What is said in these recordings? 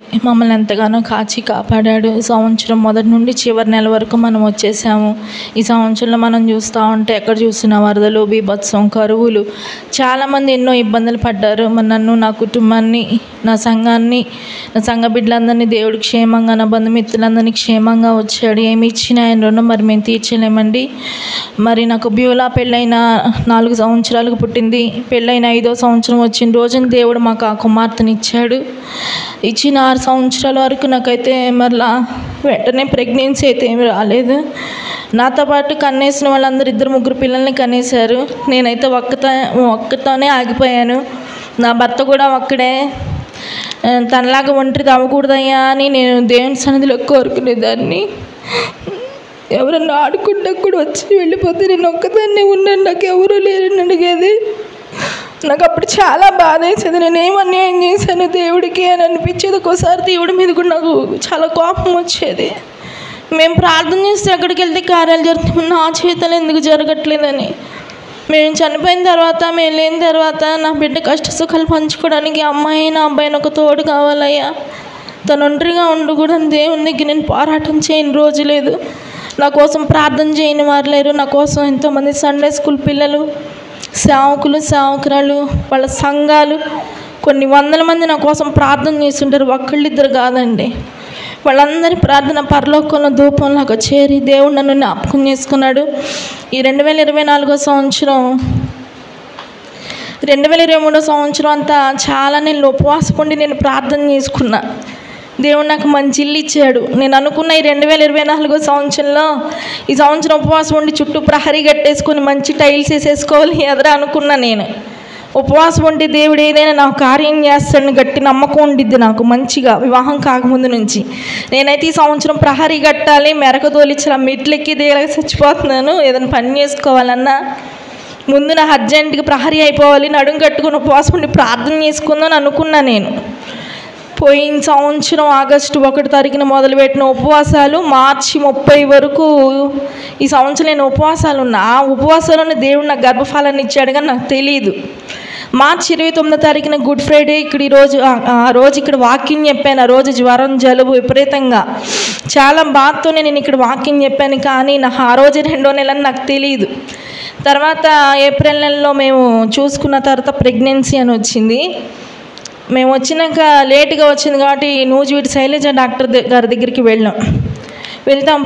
మమ్మల్ని ఎంతగానో కాచి కాపాడాడు. సంవత్సరం మొదటి నుండి చివరి నెల వరకు మనం వచ్చేసాము. ఈ సంవత్సరంలో మనం చూస్తూ ఉంటే ఎక్కడ చూసినా వరదలు, బీభత్సం, కరువులు, చాలామంది ఎన్నో ఇబ్బందులు పడ్డారు. నన్ను, నా కుటుంబాన్ని, నా సంఘాన్ని, నా సంఘ బిడ్డలందరినీ దేవుడు క్షేమంగా, నా బంధుమిత్రులందరినీ క్షేమంగా వచ్చాడు. ఏమి ఇచ్చినా ఆయన రుణం మరి మేము తీర్చలేమండి. మరి నాకు బ్యూలా పెళ్ళైన 4 సంవత్సరాలకు పుట్టింది. పెళ్ళైన 5వ సంవత్సరం వచ్చిన రోజున దేవుడు మాకు ఆ కుమార్తెని ఇచ్చాడు. ఇచ్చిన 6 సంవత్సరాల వరకు నాకైతే మరలా వెంటనే ప్రెగ్నెన్సీ అయితే ఏమి రాలేదు. నాతో పాటు కన్నేసిన వాళ్ళందరూ 2-3 పిల్లల్ని కనేశారు. నేనైతే ఒక్కతోనే ఆగిపోయాను. నా భర్త కూడా ఒక్కడే. తనలాగా ఒంటరి అవ్వకూడదయ్యా అని నేను దేవుని సన్నిధిలో కోరుకునేదాన్ని. ఎవరన్నా ఆడుకుంటా కూడా వచ్చి వెళ్ళిపోతే నేను ఒక్కదాన్నే ఉన్నాను, నాకు ఎవరూ లేరని అడిగేది. నాకు అప్పుడు చాలా బాధ వేసేది. నేను ఏం అన్యాయం చేశాను దేవుడికి అని అనిపించేది. ఒక్కోసారి దేవుడి మీద కూడా నాకు చాలా కోపం వచ్చేది. మేము ప్రార్థన చేస్తే ఎక్కడికి వెళ్తే కార్యాలు జరుగుతుంది, నా చేతలు ఎందుకు జరగట్లేదని. మేము చనిపోయిన తర్వాత, మేము లేని తర్వాత నా బిడ్డ కష్ట సుఖాలు పంచుకోవడానికి అమ్మాయి నా అబ్బాయిని ఒక తోడు కావాలయ్యా. తను ఒంటరిగా ఉండకూడదు. దేవుని దగ్గర నేను పోరాటం చేయని రోజు లేదు. నా కోసం ప్రార్థన చేయని వారు లేరు. నా కోసం ఎంతోమంది సండే స్కూల్ పిల్లలు, సేవకులు, సేవకురాలు, వాళ్ళ సంఘాలు కొన్ని వందల మంది నా కోసం ప్రార్థన చేస్తుంటారు. ఒక్కళ్ళిద్దరు కాదండి. వాళ్ళందరి ప్రార్థన పరలోకంలో ధూపంలాగా చేరి దేవుడు నన్ను జ్ఞాపకం చేసుకున్నాడు. ఈ 2024 సంవత్సరం 2023 సంవత్సరం అంతా చాలా నేను ఉపవాసం ఉండి నేను ప్రార్థన చేసుకున్నా. దేవుడు నాకు మంచి ఇల్లు ఇచ్చాడు. నేను అనుకున్న ఈ 2024 సంవత్సరంలో ఈ సంవత్సరం ఉపవాసం ఉండి చుట్టూ ప్రహరీ కట్టేసుకొని మంచి టైల్స్ వేసేసుకోవాలి ఎదురా అనుకున్నా. నేను ఉపవాసం ఉంటే దేవుడు ఏదైనా నాకు కార్యం చేస్తాడని గట్టి నమ్మకం ఉండిద్ది నాకు మంచిగా, వివాహం కాకముందు నుంచి. నేనైతే ఈ సంవత్సరం ప్రహరీ కట్టాలి, మెరక తోలిచ్చిన మెట్లెక్కి దిగలగా చచ్చిపోతున్నాను. ఏదైనా పని చేసుకోవాలన్నా ముందు నా అర్జెంటుగా ప్రహరీ అయిపోవాలి, నడుము కట్టుకుని ఉపవాసం ఉండి ప్రార్థన చేసుకుందని అనుకున్నా. నేను పోయిన సంవత్సరం ఆగస్టు 1 తారీఖున మొదలుపెట్టిన ఉపవాసాలు మార్చి 30 వరకు ఈ సంవత్సరం నేను ఉపవాసాలు ఉన్నా. ఆ ఉపవాసాలను దేవుడు నాకు గర్భఫలాన్ని ఇచ్చాడు కానీ నాకు తెలియదు. మార్చి 29 తారీఖున గుడ్ ఫ్రైడే ఇక్కడ ఆ రోజు ఇక్కడ వాకింగ్ చెప్పాను. ఆ రోజు జ్వరం, జలుబు విపరీతంగా చాలా బాధతోనే నేను ఇక్కడ వాకింగ్ చెప్పాను. కానీ నాకు ఆ రోజు 2వ నెల అని నాకు తెలియదు. తర్వాత ఏప్రిల్ నెలలో మేము చూసుకున్న తర్వాత ప్రెగ్నెన్సీ అని వచ్చింది. మేము వచ్చినాక లేటుగా వచ్చింది కాబట్టి నూజివీడు శైలజ డాక్టర్ గారి దగ్గరికి వెళ్తాం.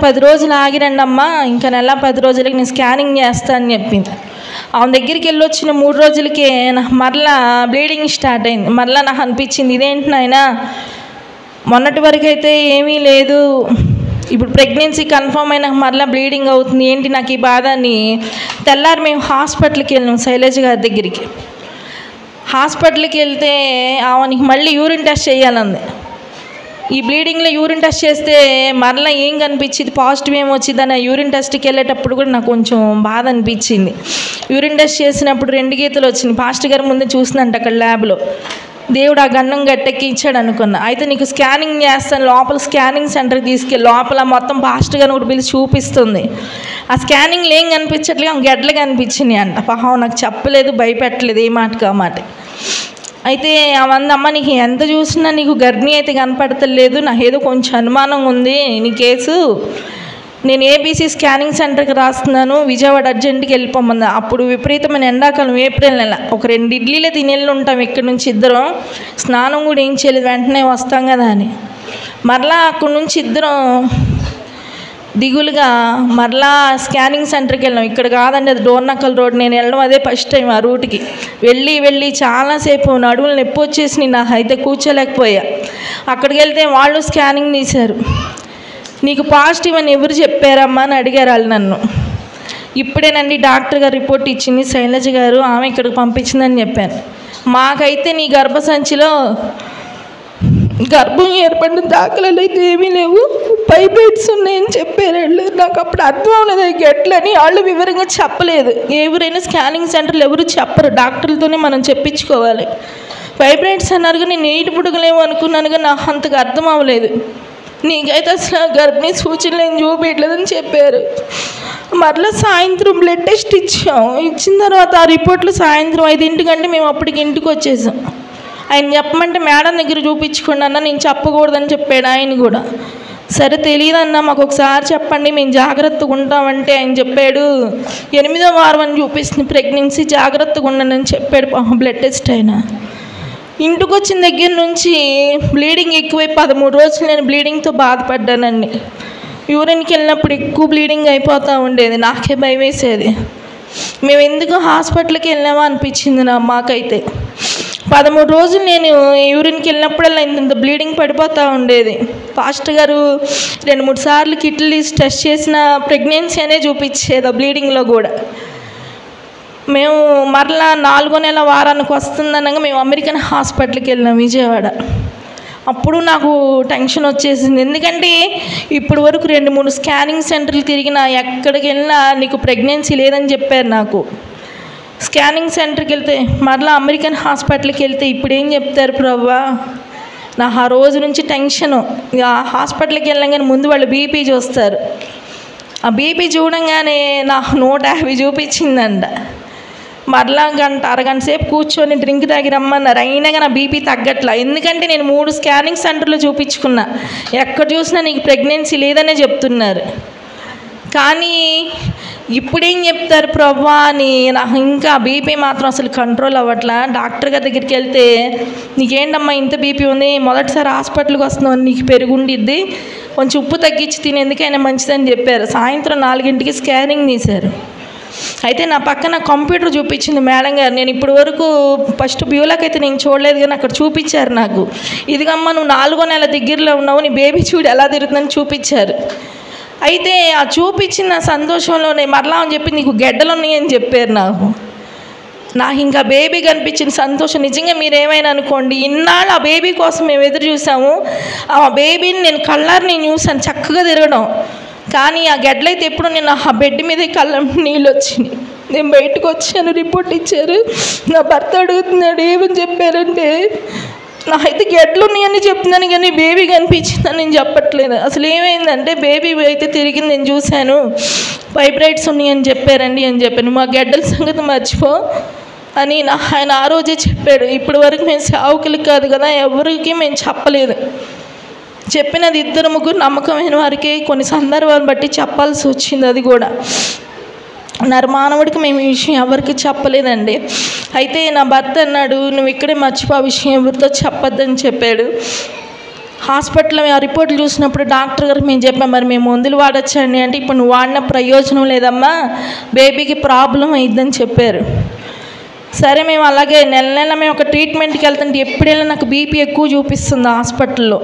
10 రోజులు ఆగిరండి అమ్మా, ఇంకా నెల 10 రోజులకి నేను స్కానింగ్ చేస్తాను అని చెప్పింది. ఆమె దగ్గరికి వెళ్ళి వచ్చిన 3 రోజులకే నాకు మరలా బ్లీడింగ్ స్టార్ట్ అయింది. మరలా నాకు అనిపించింది ఇదేంటి నాయనా, మొన్నటి వరకు అయితే ఏమీ లేదు, ఇప్పుడు ప్రెగ్నెన్సీ కన్ఫర్మ్ అయినాక మరలా బ్లీడింగ్ అవుతుంది, ఏంటి నాకు ఈ బాధ అని. తెల్లారి మేము హాస్పిటల్కి వెళ్ళాం శైలజ గారి దగ్గరికి. హాస్పిటల్కి వెళ్తే ఆమెకి మళ్ళీ యూరిన్ టెస్ట్ చేయాలంది. ఈ బ్లీడింగ్లో యూరిన్ టెస్ట్ చేస్తే మరలా ఏం కనిపించింది, పాజిటివ్ ఏం వచ్చిందని యూరిన్ టెస్ట్కి వెళ్ళేటప్పుడు కూడా నాకు కొంచెం బాధ అనిపించింది. యూరిన్ టెస్ట్ చేసినప్పుడు 2 గీతలు వచ్చినాయి. పాస్టర్ గారు ముందు చూసినంట అక్కడ ల్యాబ్లో. దేవుడు ఆ గన్నం గట్టెక్కి ఇచ్చాడు అనుకున్నా. అయితే నీకు స్కానింగ్ చేస్తాను, లోపల స్కానింగ్ సెంటర్కి తీసుకెళ్ళి లోపల మొత్తం పాస్టర్ గారిని కూడా పిలిచి చూపిస్తుంది. ఆ స్కానింగ్లో ఏం కనిపించట్లేదు, గడ్డలు కనిపించినాయి అంట. పాపం నాకు చెప్పలేదు, భయపెట్టలేదు, ఏ మాటకు ఆ మాట. అయితే అమ్మ నీకు ఎంత చూసినా నీకు గర్భిణీ అయితే కనపడతలేదు, నాకు ఏదో కొంచెం అనుమానంగా ఉంది నీ కేసు, నేను ఏబీసీ స్కానింగ్ సెంటర్కి రాస్తున్నాను, విజయవాడ అర్జెంట్కి వెళ్ళిపోమంది. అప్పుడు విపరీతమైన ఎండాకాలం, ఏప్రిల్ నెల. ఒక 2 ఇడ్లీలే తినేళ్ళు ఉంటాం ఇక్కడి నుంచి ఇద్దరం. స్నానం కూడా ఏం చేయలేదు, వెంటనే వస్తాం కదా అని. మరలా అక్కడి నుంచి ఇద్దరం దిగులుగా మరలా స్కానింగ్ సెంటర్కి వెళ్ళాం. ఇక్కడ కాదండి, అది డోర్నకల్ రోడ్. నేను వెళ్ళడం అదే ఫస్ట్ టైం ఆ రూట్కి. వెళ్ళి చాలాసేపు నడువులు నొప్పి వచ్చేసి నాకు అయితే కూర్చోలేకపోయా. అక్కడికి వెళ్తే వాళ్ళు స్కానింగ్ తీశారు. నీకు పాజిటివ్ అని ఎవరు చెప్పారమ్మా అని అడిగారు వాళ్ళు నన్ను. ఇప్పుడేనండి డాక్టర్ గారు రిపోర్ట్ ఇచ్చింది శైలజ గారు, ఆమె ఇక్కడికి పంపించిందని చెప్పాను. మాకైతే నీ గర్భసంచిలో గర్భం ఏర్పడిన దాఖలాలు అయితే ఏమీ లేవు, పైబెడ్స్ ఉన్నాయని చెప్పారు వాళ్ళు. నాకు అప్పుడు అర్థం అవ్వలేదు ఎట్లని. వాళ్ళు వివరంగా చెప్పలేదు. ఎవరైనా స్కానింగ్ సెంటర్లు ఎవరు చెప్పరు, డాక్టర్లతోనే మనం చెప్పించుకోవాలి. ఫైబ్రాయిడ్స్ అన్నారు కానీ నేను 8 పుడకలేమో అనుకున్నాను కానీ నాకు అంతగా అర్థం అవ్వలేదు. నీకైతే అసలు గర్భిణీ సూచనలు ఏం చూపించలేదని చెప్పారు. మరలా సాయంత్రం బ్లడ్ టెస్ట్ ఇచ్చాం. ఇచ్చిన తర్వాత ఆ రిపోర్ట్లు సాయంత్రం 5 గంటలకు మేము అప్పటికి ఇంటికి వచ్చేసాం. ఆయన చెప్పమంటే మేడం దగ్గర చూపించుకోండి అన్న, నేను చెప్పకూడదని చెప్పాడు ఆయన కూడా. సరే తెలియదన్నా, మాకు ఒకసారి చెప్పండి, మేము జాగ్రత్తగా ఉంటామంటే ఆయన చెప్పాడు 8వ వారం అని చూపిస్తుంది ప్రెగ్నెన్సీ, జాగ్రత్తగా ఉండండి అని చెప్పాడు. బ్లడ్ టెస్ట్ అయినా ఇంటికి వచ్చిన దగ్గర నుంచి బ్లీడింగ్ ఎక్కువై 13 రోజులు నేను బ్లీడింగ్తో బాధపడ్డానండి. యూరిన్కి వెళ్ళినప్పుడు ఎక్కువ బ్లీడింగ్ అయిపోతూ ఉండేది, నాకే భయం వేసేది. మేము ఎందుకు హాస్పిటల్కి వెళ్ళామో అనిపించింది మాకైతే. 13 రోజులు నేను యూరిన్కి వెళ్ళినప్పుడల్లా ఇంత బ్లీడింగ్ పడిపోతూ ఉండేది. పాస్టర్ గారు 2-3 సార్లు కిట్లు తీసి టెస్ట్ చేసిన ప్రెగ్నెన్సీ అనే చూపించేది ఆ బ్లీడింగ్లో కూడా. మేము మరలా 4వ నెల వారానికి వస్తుందనగా మేము అమెరికన్ హాస్పిటల్కి వెళ్ళాం విజయవాడ. అప్పుడు నాకు టెన్షన్ వచ్చేసింది, ఎందుకంటే ఇప్పటి వరకు 2-3 స్కానింగ్ సెంటర్లు తిరిగినా ఎక్కడికి వెళ్ళినా నీకు ప్రెగ్నెన్సీ లేదని చెప్పారు నాకు. స్కానింగ్ సెంటర్కి వెళ్తే మరలా అమెరికన్ హాస్పిటల్కి వెళ్తే ఇప్పుడు ఏం చెప్తారు ప్రభువా. నాకు ఆ రోజు నుంచి టెన్షను. ఆ హాస్పిటల్కి వెళ్ళగానే ముందు వాళ్ళు బీపీ చూస్తారు. ఆ బీపీ చూడంగానే నాకు 150 చూపించిందంట. మరలా అరగంట సేపు కూర్చొని డ్రింక్ తాగి రమ్మన్నారు, అయినా కానీ నా బీపీ తగ్గట్లా. ఎందుకంటే నేను 3 స్కానింగ్ సెంటర్లు చూపించుకున్నా, ఎక్కడ చూసినా నీకు ప్రెగ్నెన్సీ లేదనే చెప్తున్నారు. కానీ ఇప్పుడేం చెప్తారు ప్రభా అని నాకు ఇంకా బీపీ మాత్రం అసలు కంట్రోల్ అవ్వట్లా. డాక్టర్ గారి దగ్గరికి వెళ్తే నీకేంటమ్మా ఇంత బీపీ ఉంది, మొదటిసారి హాస్పిటల్కి వస్తున్నావు, నీకు పెరుగుండిద్ది, కొంచెం ఉప్పు తగ్గించి తిని ఎందుకైనా మంచిదని చెప్పారు. సాయంత్రం 4ంటికి స్కానింగ్ తీశారు. అయితే నా పక్కన కంప్యూటర్ చూపించింది మేడం గారు. నేను ఇప్పటి వరకు ఫస్ట్ బ్యూలాక్ అయితే నేను చూడలేదు, కానీ అక్కడ చూపించారు నాకు. ఇదిగమ్మా నువ్వు 4వ నెల దగ్గరలో ఉన్నావు, నీ బేబీ చూడు ఎలా తిరుగుతుందని చూపించారు. అయితే ఆ చూపించిన సంతోషంలోనే మరలా అని చెప్పి నీకు గెడ్డలు ఉన్నాయని చెప్పారు నాకు ఇంకా బేబీ కనిపించిన సంతోషం. నిజంగా మీరేమైనా అనుకోండి, ఇన్నాళ్ళు ఆ బేబీ కోసం మేము ఎదురు చూసాము. ఆ బేబీని నేను కళ్ళారు నేను చూసాను చక్కగా తిరగడం. కానీ ఆ గెడ్డలైతే ఎప్పుడు నేను ఆ బెడ్ మీద కళ్ళ నీళ్ళు వచ్చినాయి. నేను బయటకు వచ్చాను, రిపోర్ట్ ఇచ్చారు. నా భర్త అడుగుతున్నాడు ఏమని చెప్పారంటే, నాకైతే గెడ్లు ఉన్నాయని చెప్తున్నాను కానీ బేబీ కనిపించిందని నేను చెప్పట్లేదు. అసలు ఏమైందంటే బేబీ అయితే తిరిగి నేను చూశాను, వైబ్రైట్స్ ఉన్నాయని చెప్పారండి అని చెప్పాను. మా గెడ్డల సంగతి మర్చిపో అని ఆయన ఆ రోజే చెప్పాడు. ఇప్పటి వరకు మేము సేవకులకి కాదు కదా, ఎవరికి మేము చెప్పలేదు. చెప్పినది 2-3 నమ్మకమైన వారికి కొన్ని సందర్భాలను బట్టి చెప్పాల్సి వచ్చింది. అది కూడా నరమానవుడికి మేము ఈ విషయం ఎవరికి చెప్పలేదండి. అయితే నా భర్త అన్నాడు నువ్వు ఇక్కడే మర్చిపో, ఆ విషయం ఎవరితో చెప్పొద్దని చెప్పాడు. హాస్పిటల్లో ఆ రిపోర్ట్లు చూసినప్పుడు డాక్టర్ గారికి మేము చెప్పాం, మరి మేము మందులు వాడచ్చండి అంటే, ఇప్పుడు నువ్వు వాడిన ప్రయోజనం లేదమ్మా, బేబీకి ప్రాబ్లం అయిద్దని చెప్పారు. సరే మేము అలాగే నెల మేము ఒక ట్రీట్మెంట్కి వెళ్తుంటే ఎప్పుడైనా నాకు బీపీ ఎక్కువ చూపిస్తుంది హాస్పిటల్లో.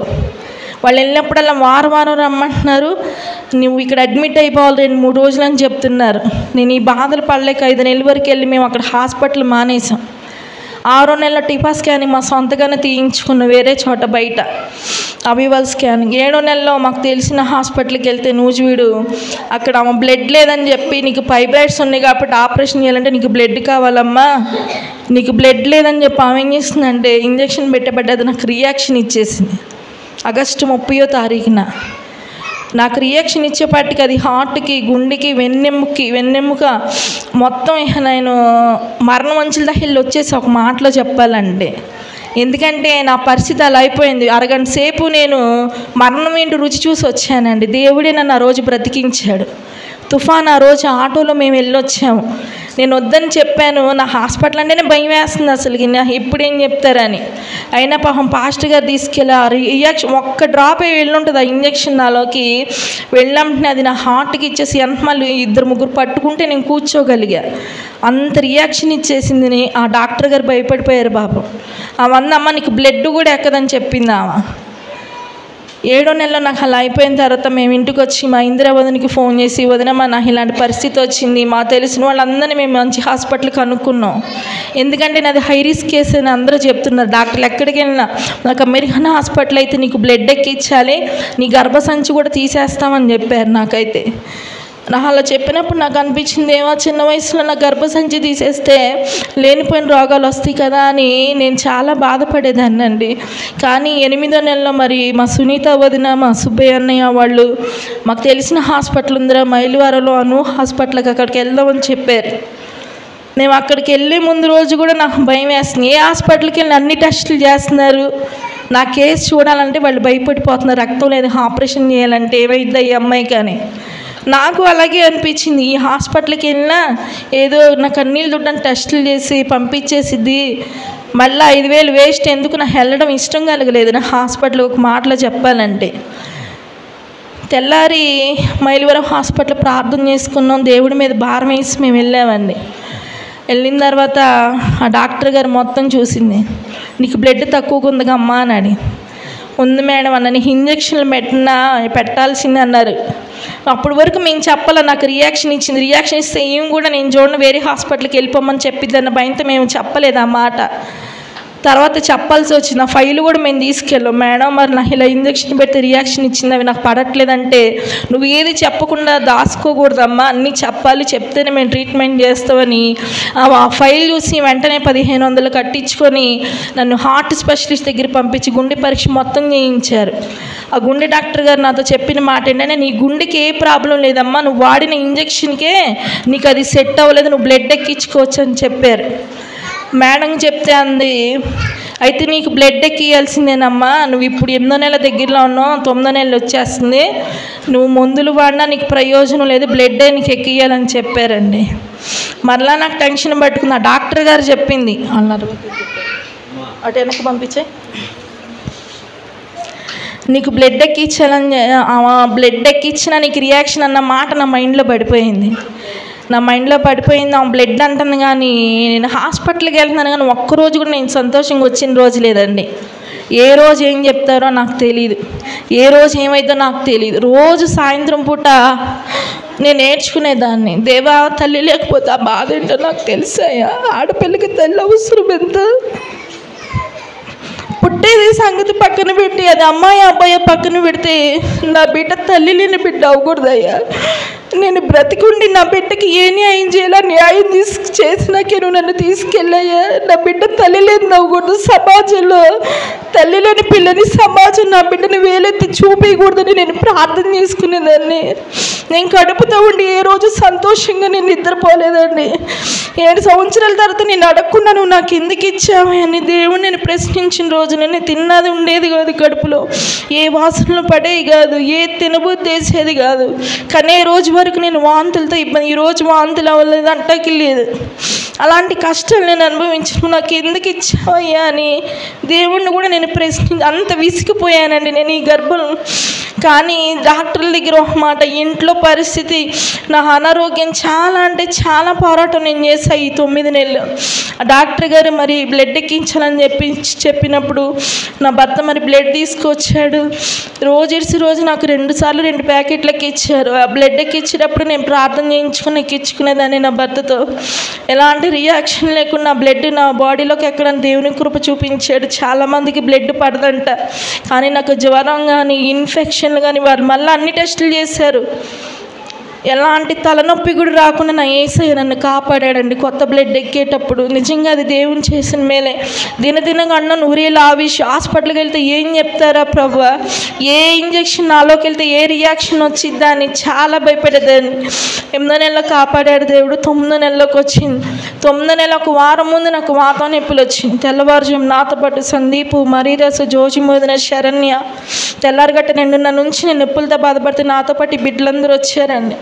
వాళ్ళు వెళ్ళినప్పుడల్లా వారం రమ్మంటున్నారు, నువ్వు ఇక్కడ అడ్మిట్ అయిపోవాలి 2-3 రోజులు అని చెప్తున్నారు. నేను ఈ బాధలు పడలేక 5 నెలల వరకు వెళ్ళి మేము అక్కడ హాస్పిటల్ మానేసాం. 6వ నెలలో టిఫా స్కానింగ్ మా సొంతగానే తీయించుకున్న వేరే చోట బయట అవివల్ స్కానింగ్. 7వ నెలలో మాకు తెలిసిన హాస్పిటల్కి వెళ్తే నూజివీడు, అక్కడ బ్లడ్ లేదని చెప్పి నీకు ఫైబ్రాయిడ్స్ ఉన్నాయి కాబట్టి ఆపరేషన్ చేయాలంటే నీకు బ్లడ్ కావాలమ్మా, నీకు బ్లడ్ లేదని చెప్పి ఆమె ఏం చేస్తుందంటే ఇంజక్షన్ పెట్టబడ్డది నాకు రియాక్షన్ ఇచ్చేసింది. ఆగస్టు 30వ తారీఖున నాకు రియాక్షన్ ఇచ్చేపాటికి అది హార్ట్కి, గుండెకి, వెన్నెముక మొత్తం నేను మరణం అంచుల దాకా వెళ్ళి వచ్చేసి ఒక మాటలో చెప్పాలంటే. ఎందుకంటే నా పరిస్థితి అలా అయిపోయింది. అరగంట సేపు నేను మరణం ఏంటి రుచి చూసి వచ్చానండి. దేవుడే నన్ను ఆ రోజు బ్రతికించాడు. తుఫాన్ ఆ రోజు ఆటోలో మేము వెళ్ళొచ్చాము. నేను వద్దని చెప్పాను, నా హాస్పిటల్ అంటేనే భయం వేస్తుంది అసలుకి, ఇప్పుడు ఏం చెప్తారని. అయినా పాపం పాస్టర్ గారు తీసుకెళ్ళి ఆ రియాక్షన్ ఒక్క డ్రాప్ అయి వెళ్ళుంటుంది ఆ ఇంజక్షన్ నాలోకి, వెళ్ళంటే అది నా హార్ట్కి ఇచ్చేసి మళ్ళీ 2-3 పట్టుకుంటే నేను కూర్చోగలిగా. అంత రియాక్షన్ ఇచ్చేసింది. ఆ డాక్టర్ గారు భయపడిపోయారు పాపం. అమ్మ నీకు బ్లడ్ కూడా ఎక్కదని చెప్పింది ఆమె. 7వ నెలలో నాకు అలా అయిపోయిన తర్వాత మేము ఇంటికి వచ్చి మా ఇందిరావదనికి ఫోన్ చేసి, వదినమ్మా నాకు ఇలాంటి పరిస్థితి వచ్చింది, మా తెలిసిన వాళ్ళందరినీ మేము మంచి హాస్పిటల్కి కనుక్కున్నాం, ఎందుకంటే నాది హై రిస్క్ కేసు అని అందరూ చెప్తున్నారు. డాక్టర్లు ఎక్కడికి వెళ్ళినా నాకు అమెరికన్ హాస్పిటల్ అయితే నీకు బ్లడ్ ఎక్కించాలి, నీ గర్భసంచి కూడా తీసేస్తామని చెప్పారు. నాకైతే నాకు అలా చెప్పినప్పుడు నాకు అనిపించింది, ఏమో చిన్న వయసులో నా గర్భసంచి తీసేస్తే లేనిపోయిన రోగాలు వస్తాయి కదా అని నేను చాలా బాధపడేదాన్ని అండి. కానీ 8వ నెలలో మరి మా సునీత వదిన, మా సుబ్బయ్య అన్నయ్య వాళ్ళు మాకు తెలిసిన హాస్పిటల్ ఉందిరా మైలువారలో, అను హాస్పిటల్కి అక్కడికి వెళ్దామని చెప్పారు. మేము అక్కడికి వెళ్ళే ముందు రోజు కూడా నాకు భయం వేస్తుంది. ఏ హాస్పిటల్కి వెళ్ళి అన్ని టెస్టులు చేస్తున్నారు, నా కేసు చూడాలంటే వాళ్ళు భయపడిపోతున్నారు. రక్తం లేదు, ఆపరేషన్ చేయాలంటే ఏమైంది ఈ అమ్మాయికి అని. నాకు అలాగే అనిపించింది. ఈ హాస్పిటల్కి వెళ్ళినా ఏదో నా కన్నీళ్ళు దుడ్డని టెస్టులు చేసి పంపించేసిద్ది, మళ్ళీ 5,000 వేస్ట్ ఎందుకు, నాకు వెళ్ళడం ఇష్టం కలగలేదు నా హాస్పిటల్. ఒక మాటలో చెప్పాలంటే తెల్లారి మైలవరం హాస్పిటల్ ప్రార్థన చేసుకున్నాం, దేవుడి మీద భారం వేసి మేము వెళ్ళామండి. వెళ్ళిన తర్వాత ఆ డాక్టర్ గారు మొత్తం చూసింది. నీకు బ్లడ్ తక్కువగా ఉందిగమ్మా అని. ఉంది మేడం అన్న. నీకు ఇంజక్షన్లు పెట్టాల్సింది అన్నారు. అప్పటి వరకు మేము చెప్పాల, నాకు రియాక్షన్ ఇచ్చింది. రియాక్షన్ ఇస్తే ఏం కూడా నేను చూడండి వేరే హాస్పిటల్కి వెళ్ళిపోమని చెప్పిద్దన్న భయంతో మేము చెప్పలేదు ఆ మాట. తర్వాత చెప్పాల్సి వచ్చింది. ఆ ఫైల్ కూడా మేము తీసుకెళ్ళాం. మేడం మరి నాకు ఇలా ఇంజక్షన్ పెడితే రియాక్షన్ ఇచ్చింది, అవి నాకు పడట్లేదంటే నువ్వు ఏది చెప్పకుండా దాచుకోకూడదమ్మా, అన్నీ చెప్పాలి, చెప్తేనే మేము ట్రీట్మెంట్ చేస్తామని ఆ ఫైల్ చూసి వెంటనే 1,500 కట్టించుకొని నన్ను హార్ట్ స్పెషలిస్ట్ దగ్గర పంపించి గుండె పరీక్ష మొత్తం చేయించారు. ఆ గుండె డాక్టర్ గారు నాతో చెప్పిన మాట ఏంటంటే, నీ గుండెకి ఏ ప్రాబ్లం లేదమ్మా, నువ్వు వాడిన ఇంజక్షన్కే నీకు అది సెట్ అవ్వలేదు, నువ్వు బ్లడ్ ఎక్కించుకోవచ్చు అని చెప్పారు. మేడం చెప్తే అంది, అయితే నీకు బ్లడ్ ఎక్కియాల్సిందేనమ్మా, నువ్వు ఇప్పుడు 8వ నెల దగ్గరలో ఉన్నావు, 9వ నెల వచ్చేస్తుంది, నువ్వు మందులు వాడినా నీకు ప్రయోజనం లేదు, బ్లడ్డే నీకు ఎక్కియాలని చెప్పారండి. మరలా నాకు టెన్షన్ పట్టుకుంది. ఆ డాక్టర్ గారు చెప్పింది అన్నారు, అటు వెనక్కి పంపించే, నీకు బ్లడ్ ఎక్కించాలని, బ్లడ్ ఎక్కించినా నీకు రియాక్షన్ అన్న మాట నా మైండ్లో పడిపోయింది. ఆ బ్లడ్ అంటుంది. కానీ నేను హాస్పిటల్కి వెళ్తున్నాను, కానీ ఒక్కరోజు కూడా నేను సంతోషంగా వచ్చిన రోజు లేదండి. ఏ రోజు ఏం చెప్తారో నాకు తెలియదు, ఏ రోజు ఏమైందో నాకు తెలియదు. రోజు సాయంత్రం పూట నేను నేర్చుకునేదాన్ని, దేవా తల్లి లేకపోతే ఆ బాధ ఏంటో నాకు తెలుసాయా, ఆడపిల్లకి తల్లి అవసరం ఎంత, పుట్టేది సంగతి పక్కన పెట్టి అది అమ్మాయి అబ్బాయి పక్కన పెడితే నా బిడ్డ తల్లి లేని బిడ్డ అవ్వకూడదయ్యా. నేను బ్రతికుండి నా బిడ్డకి ఏ న్యాయం చేయాలా, న్యాయం చేసినాకే నువ్వు నన్ను తీసుకెళ్ళాయా. నా బిడ్డ తల్లి లేని నవ్వకూడదు, సమాజంలో తల్లి లేని పిల్లని సమాజం నా బిడ్డని వేలెత్తి చూపించకూడదని నేను ప్రార్థన చేసుకునేదాన్ని. నేను కడుపుతో ఉండి ఏ రోజు సంతోషంగా నేను నిద్రపోలేదండి. 7 సంవత్సరాల తర్వాత నేను అడగకుండా నువ్వు నాకు ఎందుకు ఇచ్చావు అని దేవుడు నేను ప్రశ్నించిన రోజు నేను తిన్నది ఉండేది కాదు, కడుపులో ఏ వాసనలు పడేవి కాదు, ఏ తినబుద్ధి వేసేది కాదు. కానీ ఏ రోజు వరకు నేను వాంతులతో ఇబ్బంది, ఈరోజు వాంతులు అవ్వలేదు అంటాకి లేదు. అలాంటి కష్టాలు నేను అనుభవించను, నాకు ఎందుకు ఇచ్చావయ్యా అని దేవుణ్ణి కూడా నేను అంత విసిగిపోయానండి నేను ఈ గర్భం. కానీ డాక్టర్ల దగ్గర ఒక మాట, ఇంట్లో పరిస్థితి, నా అనారోగ్యం చాలా అంటే చాలా పోరాటం నేను చేశాను ఈ 9 నెలలు. ఆ డాక్టర్ గారు మరి బ్లడ్ ఎక్కించాలని చెప్పినప్పుడు నా భర్త మరి బ్లడ్ తీసుకొచ్చాడు. రోజు నాకు 2 సార్లు 2 ప్యాకెట్లకి ఇచ్చారు. ఆ బ్లడ్ ఎక్కించేటప్పుడు నేను ప్రార్థన చేయించుకుని ఎక్కించుకునేదాన్ని నా భర్తతో. ఎలాంటి రియాక్షన్ లేకుండా బ్లడ్ నా బాడీలోకి ఎక్కడ దేవుని కృప చూపించాడు. చాలామందికి బ్లడ్ పడదంట, కానీ నాకు జ్వరం కానీ ఇన్ఫెక్షన్ కానీ వారు మళ్ళీ అన్ని టెస్టులు చేశారు. ఎలాంటి తలనొప్పి కూడా రాకుండా నా యేసయ్య నన్ను కాపాడాడండి కొత్త బ్లడ్ ఎక్కేటప్పుడు. నిజంగా అది దేవుని చేసిన మేలే. దినదినంగా అన్న నూరేళ్ళు హాస్పిటల్కి వెళ్తే ఏం చెప్తారా ప్రభువా, ఏ ఇంజక్షన్ నాలోకి వెళ్తే ఏ రియాక్షన్ వచ్చిద్దా అని చాలా భయపడేదాన్ని. 8వ నెలలో కాపాడాడు దేవుడు. 9వ నెలలోకి వచ్చింది. 9వ నెల ఒక వారం ముందు నాకు వాతం నొప్పులు వచ్చింది. తెల్లవారుజాము నాతో పాటు సందీపు, మరీరస, జోజిమోదిన, శరణ్య తెల్లారగట్ట 2:30 నుంచి నేను నొప్పులతో బాధపడితే నాతో పాటు ఈ బిడ్డలందరూ వచ్చారండి.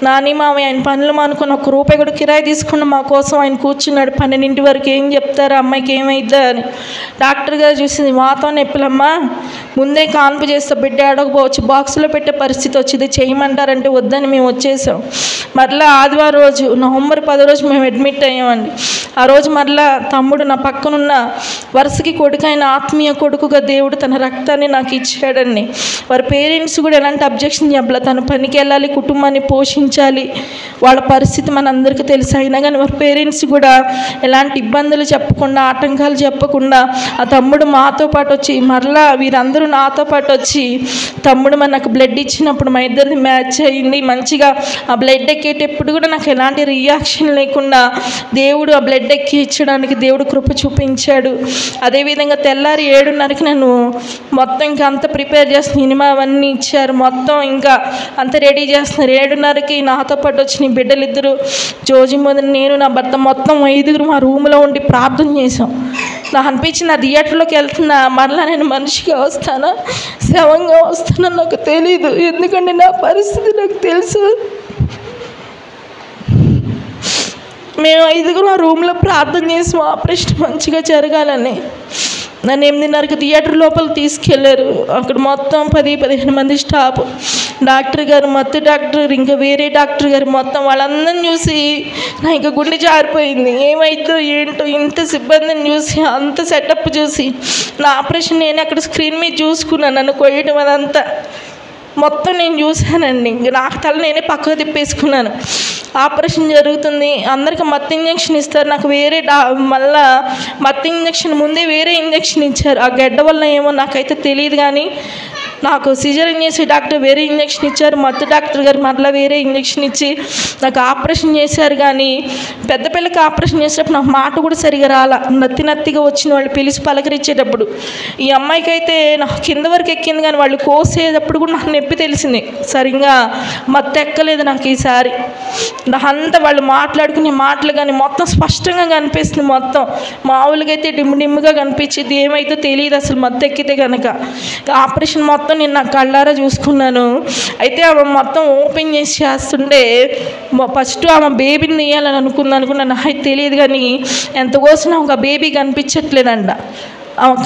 నాని మామయ్య ఆయన పనులు మానుకొని ₹1 కూడా కిరాయి తీసుకుని మా కోసం ఆయన కూర్చున్నాడు. 12 వరకు ఏం చెప్తారా అమ్మాయికి ఏమైద్దా అని. డాక్టర్ గారు చూసింది, వాతం నొప్పులమ్మా, ముందే కాన్పు చేస్తే బిడ్డ అడగపోవచ్చు, బాక్స్లో పెట్టే పరిస్థితి వచ్చింది, చేయమంటారంటే వద్దని మేము వచ్చేసాం. మరలా ఆదివారం రోజు నవంబర్ 10 రోజు మేము అడ్మిట్ అయ్యామండి. ఆ రోజు మరలా తమ్ముడు నా పక్కనున్న వరుసకి కొడుకైన ఆత్మీయ కొడుకుగా దేవుడు తన రక్తాన్ని నాకు ఇచ్చాడండి. వారి పేరెంట్స్ కూడా ఎలాంటి అబ్జెక్షన్ చెప్పలే. తను పనికి వెళ్ళాలి, కుటుంబాన్ని పోషించాలి, వాళ్ళ పరిస్థితి మనందరికీ తెలుసు. అయినా కానీ వారి పేరెంట్స్ కూడా ఎలాంటి ఇబ్బందులు చెప్పకుండా, ఆటంకాలు చెప్పకుండా ఆ తమ్ముడు మాతో పాటు వచ్చి, మరలా వీరందరూ నాతో పాటు వచ్చి తమ్ముడు మరి నాకు బ్లడ్ ఇచ్చినప్పుడు మా ఇద్దరిది మ్యాచ్ అయింది మంచిగా. ఆ బ్లడ్ ఎక్కేటప్పుడు కూడా నాకు ఎలాంటి రియాక్షన్ లేకుండా దేవుడు ఆ బ్లడ్ ఎక్కి ఇచ్చడానికి దేవుడు కృప చూపించాడు. అదేవిధంగా తెల్లారి 7:30కి నేను మొత్తం ఇంకా అంత ప్రిపేర్ చేస్తున్న, సినిమా అవన్నీ ఇచ్చారు, మొత్తం ఇంకా అంత రెడీ చేస్తున్నారు. 7:30కి నాతో పాటు వచ్చిన బిడ్డలు ఇద్దరు జోజి మొదలు నేను నా భర్త మొత్తం 5 మా రూమ్లో ఉండి ప్రార్థన చేసాం. నాకు అనిపించింది ఆ థియేటర్లోకి వెళ్తున్నా మరలా నేను మనిషిగా వస్తానా శవంగా వస్తానో నాకు తెలీదు, ఎందుకంటే నా పరిస్థితి నాకు తెలుసు. మేము 5 ఆ రూమ్లో ప్రార్థన చేసాం ఆపరేషన్ మంచిగా జరగాలని. నన్ను 8:30కి థియేటర్ లోపల తీసుకెళ్లారు. అక్కడ మొత్తం 10-15 మంది స్టాఫ్, డాక్టర్ గారు, మత్తు డాక్టర్, ఇంకా వేరే డాక్టర్ గారు, మొత్తం వాళ్ళందరిని చూసి నా ఇంకా గుండె జారిపోయింది. ఏమైందో ఏంటో ఇంత సిబ్బందిని చూసి అంత సెటప్ చూసి నా ఆపరేషన్ నేను అక్కడ స్క్రీన్ మీద చూసుకున్నాను. నన్ను కొయ్యడం అదంతా మొత్తం నేను చూశానండి. నాకు తల నేనే పక్కకు తిప్పేసుకున్నాను. ఆపరేషన్ జరుగుతుంది, అందరికి మత్తు ఇంజక్షన్ ఇస్తారు. నాకు వేరే మళ్ళా మత్తు ఇంజక్షన్ ముందే వేరే ఇంజక్షన్ ఇచ్చారు. ఆ గడ్డ వల్ల ఏమో నాకైతే తెలియదు, కానీ నాకు సిజరీన్ చేసే డాక్టర్ వేరే ఇంజక్షన్ ఇచ్చారు, మత్తు డాక్టర్ గారు మళ్ళీ వేరే ఇంజక్షన్ ఇచ్చి నాకు ఆపరేషన్ చేశారు. కానీ పెద్ద పిల్లకి ఆపరేషన్ చేసేటప్పుడు నాకు మాట కూడా సరిగా రాలా, నత్తిగా వచ్చింది వాళ్ళు పిలిచి పలకరించేటప్పుడు. ఈ అమ్మాయికి అయితే నాకు కింద వరకు ఎక్కింది, కానీ వాళ్ళు కోసేటప్పుడు కూడా నాకు నొప్పి తెలిసింది, సరిగ్గా మత్తు ఎక్కలేదు నాకు ఈసారి. అంతా వాళ్ళు మాట్లాడుకునే మాటలు కానీ మొత్తం స్పష్టంగా కనిపిస్తుంది. మొత్తం మామూలుగా అయితే డిమ్ముగా కనిపించేది, ఏమైతే తెలియదు అసలు మత్తు ఎక్కితే కనుక. ఆపరేషన్ మొత్తం నేను నా కళ్ళారా చూసుకున్నాను. అయితే ఆమె మొత్తం ఓపెన్ చేసి చేస్తుంటే ఫస్ట్ ఆమె బేబీని తీయాలని అనుకున్నాను, నాకు తెలియదు, కానీ ఎంత కోసినా ఒక బేబీ కనిపించట్లేదంట.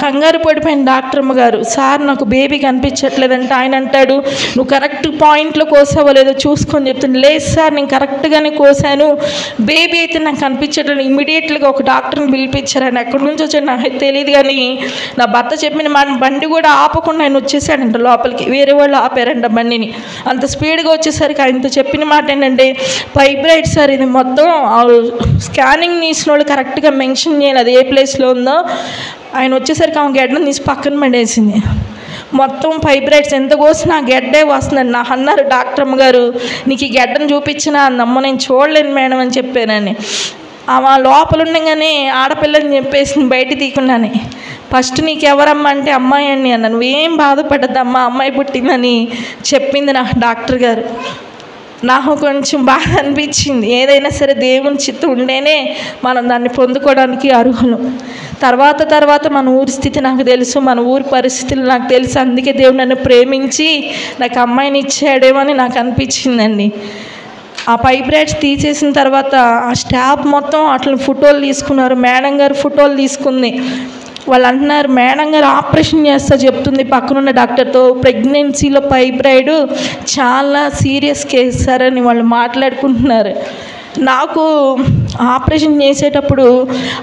కంగారు పడిపోయిన డాక్టర్ అమ్మ గారు, సార్ నాకు బేబీ కనిపించట్లేదంటే ఆయన అంటాడు, నువ్వు కరెక్ట్ పాయింట్లో కోసావో లేదో చూసుకొని చెప్తుంది. లేదు సార్ నేను కరెక్ట్గానే కోసాను, బేబీ అయితే నాకు కనిపించట్లేదు. ఇమీడియట్గా ఒక డాక్టర్ని పిలిపించారు. ఆయన ఎక్కడి నుంచి వచ్చాడు నాకు తెలియదు, కానీ నా భర్త చెప్పిన బండి కూడా ఆపకుండా ఆయన వచ్చేసాడంట లోపలికి. వేరే వాళ్ళు ఆపారంట బండిని. అంత స్పీడ్గా వచ్చేసరికి ఆయనతో చెప్పిన మాట ఏంటంటే, ఫైబ్రాయిడ్ సార్ ఇది మొత్తం స్కానింగ్ తీసిన వాళ్ళు కరెక్ట్గా మెన్షన్ చేయాలి అది ఏ ప్లేస్లో ఉందో. ఆయన వచ్చేసరికి ఆమె గెడ్డను తీసి పక్కన పడేసింది. మొత్తం ఫైబ్రాయిడ్స్ ఎంత కోసినా గెడ్డే వస్తుందండి. నాకు అన్నారు డాక్టర్ అమ్మ గారు, నీకు ఈ గెడ్డను చూపించినా అందమ్మ నేను చూడలేను మేడం అని చెప్పానని. ఆమె లోపల ఉండగానే ఆడపిల్లని చెప్పేసింది బయట తీయకుండానే. ఫస్ట్ నీకు ఎవరమ్మా అంటే అమ్మాయి అండి అన్న. నువ్వేం బాధపడద్దమ్మా అమ్మాయి పుట్టిందని చెప్పింది నాకు డాక్టర్ గారు. నాకు కొంచెం బాగా అనిపించింది. ఏదైనా సరే దేవుని చిత్తం ఉంటేనే మనం దాన్ని పొందుకోవడానికి అర్హులు. తర్వాత మన ఊరి స్థితి నాకు తెలుసు, మన ఊరి పరిస్థితులు నాకు తెలుసు. అందుకే దేవుడు నన్ను ప్రేమించి నాకు అమ్మాయిని ఇచ్చాడేమో అని నాకు అనిపించిందండి. ఆ ఫైబ్రాయిడ్స్ తీసేసిన తర్వాత ఆ స్టాఫ్ మొత్తం అట్లా ఫోటోలు తీసుకున్నారు. మేడం గారు ఫోటోలు తీసుకుంది. వాళ్ళు అంటున్నారు, మేడం గారు ఆపరేషన్ చేస్తా చెప్తుంది పక్కనున్న డాక్టర్తో, ప్రెగ్నెన్సీలో ఫైబ్రాయిడ్ చాలా సీరియస్ కేసు సార్ అని వాళ్ళు మాట్లాడుకుంటున్నారు. నాకు ఆపరేషన్ చేసేటప్పుడు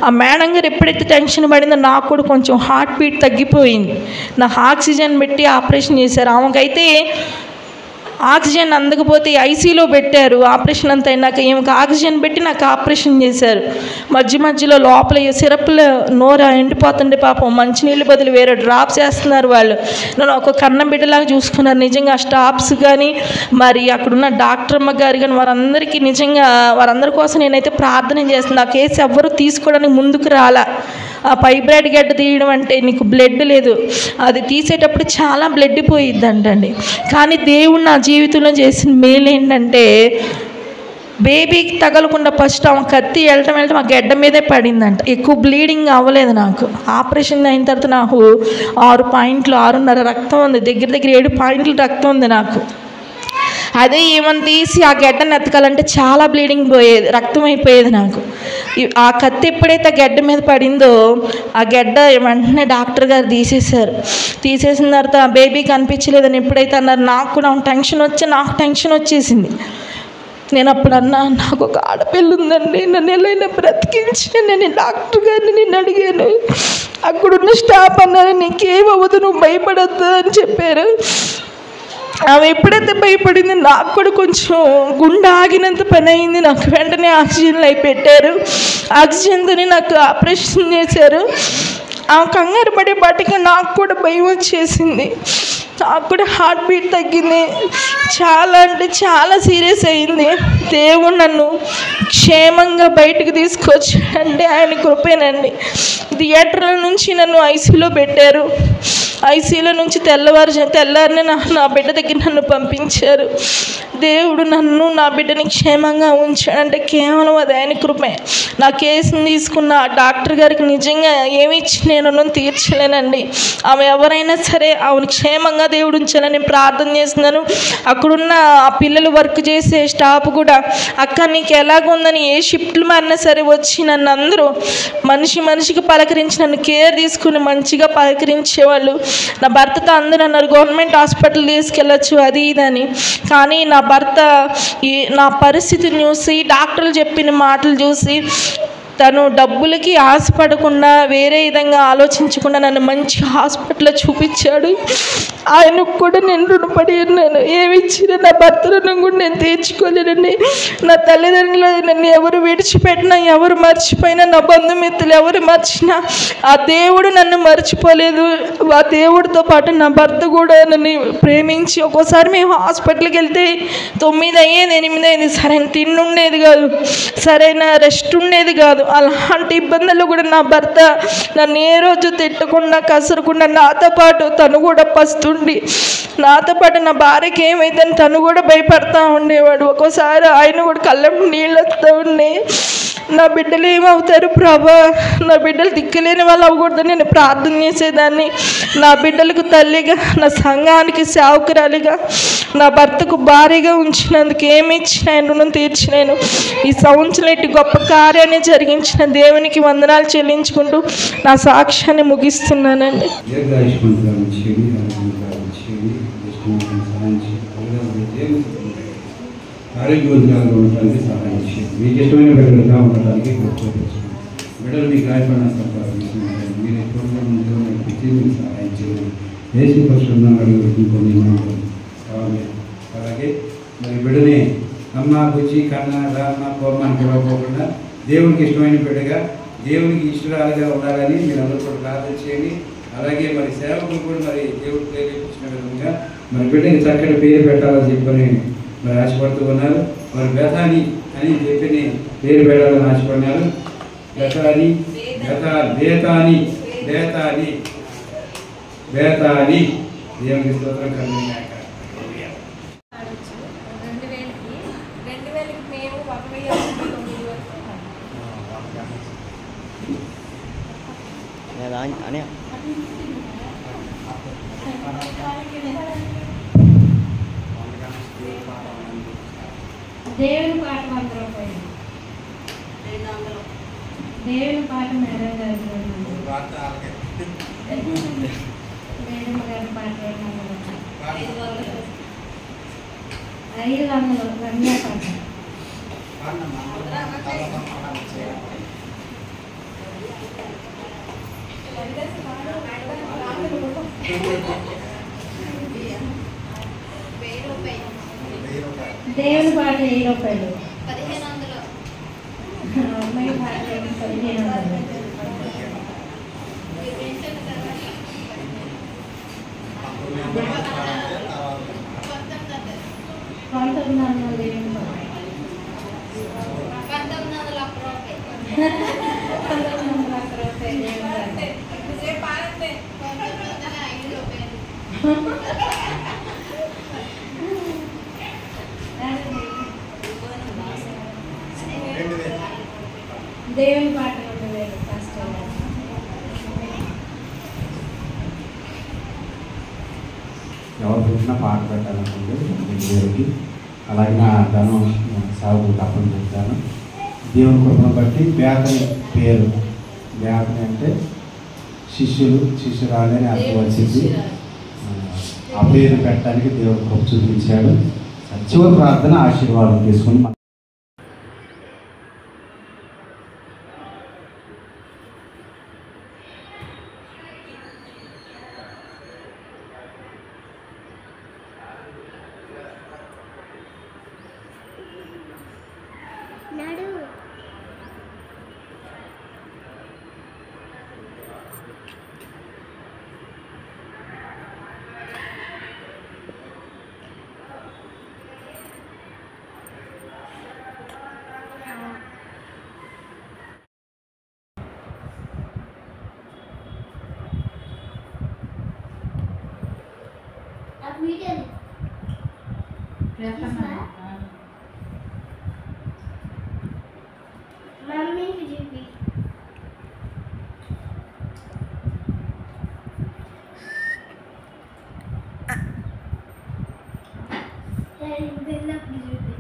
ఆ మేడం గారు ఎప్పుడైతే టెన్షన్ పడిందో నాకు కూడా కొంచెం హార్ట్ బీట్ తగ్గిపోయింది. నాకు ఆక్సిజన్ పెట్టి ఆపరేషన్ చేశారు. ఆమెకైతే ఆక్సిజన్ అందకపోతే ఐసీలో పెట్టారు. ఆపరేషన్ అంతా అయినాక ఈమెకు ఆక్సిజన్ పెట్టి నాకు ఆపరేషన్ చేశారు. మధ్యలో లోపల సిరప్లో నోరు ఎండిపోతుండే పాపం, మంచినీళ్ళు బదులు వేరే డ్రాప్స్ వేస్తున్నారు. వాళ్ళు నన్ను ఒక కన్న బిడ్డలాగా చూసుకున్నారు. నిజంగా ఆ స్టాఫ్స్ కానీ మరి అక్కడున్న డాక్టర్ అమ్మ గారు కానీ వారందరికీ నిజంగా వారందరి కోసం నేనైతే ప్రార్థన చేస్తున్నాను. ఆ కేసు ఎవ్వరూ తీసుకోవడానికి ముందుకు రాలా. ఆ ఫైబ్రాయిడ్ గడ్డ తీయడం అంటే నీకు బ్లడ్ లేదు, అది తీసేటప్పుడు చాలా బ్లడ్ పోయిద్దంటండి. కానీ దేవుడు నా జీవితంలో చేసిన మేలు ఏంటంటే బేబీకి తగలకుండా ఫస్ట్ ఆమె కత్తి వెళ్ళటం ఆ గడ్డ మీదే పడిందంట. ఎక్కువ బ్లీడింగ్ అవ్వలేదు నాకు. ఆపరేషన్ అయిన తర్వాత నాకు 6 పాయింట్లు 6.5 రక్తం ఉంది, దగ్గర 7 పాయింట్లు రక్తం ఉంది నాకు. అదే ఏమని తీసి ఆ గడ్డను ఎత్తకాలంటే చాలా బ్లీడింగ్ పోయేది, రక్తం అయిపోయేది నాకు. ఆ కత్తి ఎప్పుడైతే గడ్డ మీద పడిందో ఆ గడ్డ వెంటనే డాక్టర్ గారు తీసేసిన తర్వాత బేబీ కనిపించలేదని ఎప్పుడైతే అన్నారు నాకు కూడా నాకు టెన్షన్ వచ్చేసింది. నేను అప్పుడు అన్నా, నాకు ఒక ఆడపిల్ల ఉందండి, నన్ను ఎలా బ్రతికించి నేను డాక్టర్ గారిని నేను అడిగాను. అక్కడున్న స్టాఫ్ అన్నారు నీకేమవ్వదు నువ్వు భయపడద్దు అని చెప్పారు. ఆమె ఎప్పుడైతే భయపడింది నాకు కూడా కొంచెం గుండె ఆగినంత పని అయింది. నాకు వెంటనే ఆక్సిజన్లు అయి పెట్టారు. ఆక్సిజన్తోనే నాకు ఆపరేషన్ చేశారు. ఆ కంగారు పడే పాటికి నాకు కూడా భయం వచ్చేసింది. నాకు కూడా హార్ట్ బీట్ తగ్గింది. చాలా అంటే చాలా సీరియస్ అయింది. దేవుడు నన్ను క్షేమంగా బయటకు తీసుకొచ్చాడంటే ఆయన కృపేనండి. థియేటర్ల నుంచి నన్ను ఐసీలో పెట్టారు. ఐసీయూలో నుంచి తెల్లారిని నా బిడ్డ దగ్గర నన్ను పంపించారు. దేవుడు నన్ను నా బిడ్డని క్షేమంగా ఉంచాడంటే కేవలం అది ఆయన కృపే. నా కేసుని తీసుకున్న ఆ డాక్టర్ గారికి నిజంగా ఏమి ఇచ్చి నేను రుణం తీర్చలేనండి. ఆమె ఎవరైనా సరే ఆమెను క్షేమంగా దేవుడు ఉంచాలని ప్రార్థన చేస్తున్నాను. అక్కడున్న ఆ పిల్లలు వర్క్ చేసే స్టాఫ్ కూడా, అక్క నీకు ఎలాగుందని ఏ షిఫ్ట్లు మారినా సరే వచ్చి నన్ను అందరూ మనిషికి పలకరించి నన్ను కేర్ తీసుకుని మంచిగా పలకరించేవాళ్ళు. నా భర్తతో అందరూ అన్నారు గవర్నమెంట్ హాస్పిటల్ తీసుకెళ్ళచ్చు అది ఇదని. కానీ నా భర్త నా పరిస్థితిని చూసి, డాక్టర్లు చెప్పిన మాటలు చూసి తను డబ్బులకి ఆశపడకుండా వేరే విధంగా ఆలోచించకుండా నన్ను మంచి హాస్పిటల్లో చూపించాడు. ఆయనకు కూడా నేను రుణపడి ఉన్నాను. ఏమి ఇచ్చినా నా భర్త రుణం కూడా నేను తీర్చుకోలేనండి. నా తల్లిదండ్రులు నన్ను ఎవరు విడిచిపెట్టినా, ఎవరు మర్చిపోయినా, నా బంధుమిత్రులు ఎవరు మర్చినా ఆ దేవుడు నన్ను మర్చిపోలేదు. ఆ దేవుడితో పాటు నా భర్త కూడా నన్ను ప్రేమించి, ఒక్కోసారి మేము హాస్పిటల్కి వెళ్తే 9 అయ్యేది 8 అయ్యేది, సరైన తిండి ఉండేది కాదు, సరైన రెస్ట్ ఉండేది కాదు. అలాంటి ఇబ్బందులు కూడా నా భర్త నన్ను ఏ రోజు తిట్టకుండా కసరకుండా నాతో పాటు తను కూడా పస్తుండి, నాతో పాటు నా భార్యకి ఏమైందని తను కూడా భయపడతా ఉండేవాడు. ఒక్కోసారి ఆయన కూడా కళ్ళం నీళ్ళు వస్తూ ఉన్నాయి. నా బిడ్డలు ఏమవుతారు ప్రభా, నా బిడ్డలు దిక్కులేని వాళ్ళు అవ్వకూడదని నేను ప్రార్థన చేసేదాన్ని. నా బిడ్డలకు తల్లిగా, నా సంఘానికి సేవకురాలిగా, నా భర్తకు భార్యగా ఉంచినందుకు ఏమి ఇచ్చిన ఆయన రుణం తీర్చినాను. ఈ సంవత్సరం ఇటు గొప్ప కార్యాన్ని జరిగించిన దేవునికి వందనాలు చెల్లించుకుంటూ నా సాక్ష్యాన్ని ముగిస్తున్నానండి. ఆరోగ్యవంతులుగా ఉండటానికి సహాయం చేయండి. మీకు ఇష్టమైన బిడ్డలుగా ఉండటానికి బిడ్డలు మీకు గాయపడిన సంపాదించుకుంటారు. మీరు ఎటువంటి మీకు సహాయం చేయండి. దేశ పశువులను అలాగే మరి బిడ్డని అమ్మ బుచ్చి కన్న రామ్మ కోమ్మని పిలవకోకుండా దేవునికి ఇష్టమైన బిడ్డగా, దేవునికి ఇష్టరాలుగా ఉండాలని మీరు అందరూ కూడా ప్రార్థన చేయండి. అలాగే మరి సేవకులు కూడా మరి దేవుడు ప్రేరేపించిన విధంగా మరి బిడ్డకి చక్కటి పేరు పెట్టాలని చెప్పని మరి ఆశపడుతూ ఉన్నారు. మరి బెతాని అని చెప్పి పేరు పెట్టాలని ఆశపడినారు. బేతాని దేవునికి స్తోత్రం కలుగుగాక. దేవుని పాట 100 రూపాయలు, దేవుని పాట మేడం గారి పాట 500 రమ్య పాట. దేవుని పాట 1000 రూపాయలు, అమ్మాయి పాట 1500. దేవుని పాట 2000 ఫస్ట్. ఎవరు పుట్టినా పాట పెట్టాలనుకుంటే దేవుడికి, అలాగే నా ధనం సాగు తప్పని చెప్తాను. దేవుని కృపను బట్టి బేతని పేరు, బేతని అంటే శిష్యురాలు అని అర్థం వచ్చింది. ఆ పేరు పెట్టడానికి దేవుడు కృప చూపించాడు. చివరి ప్రార్థన ఆశీర్వాదం తీసుకుని మమ్మీకి చూపి బెల్లప్పుడు చూపి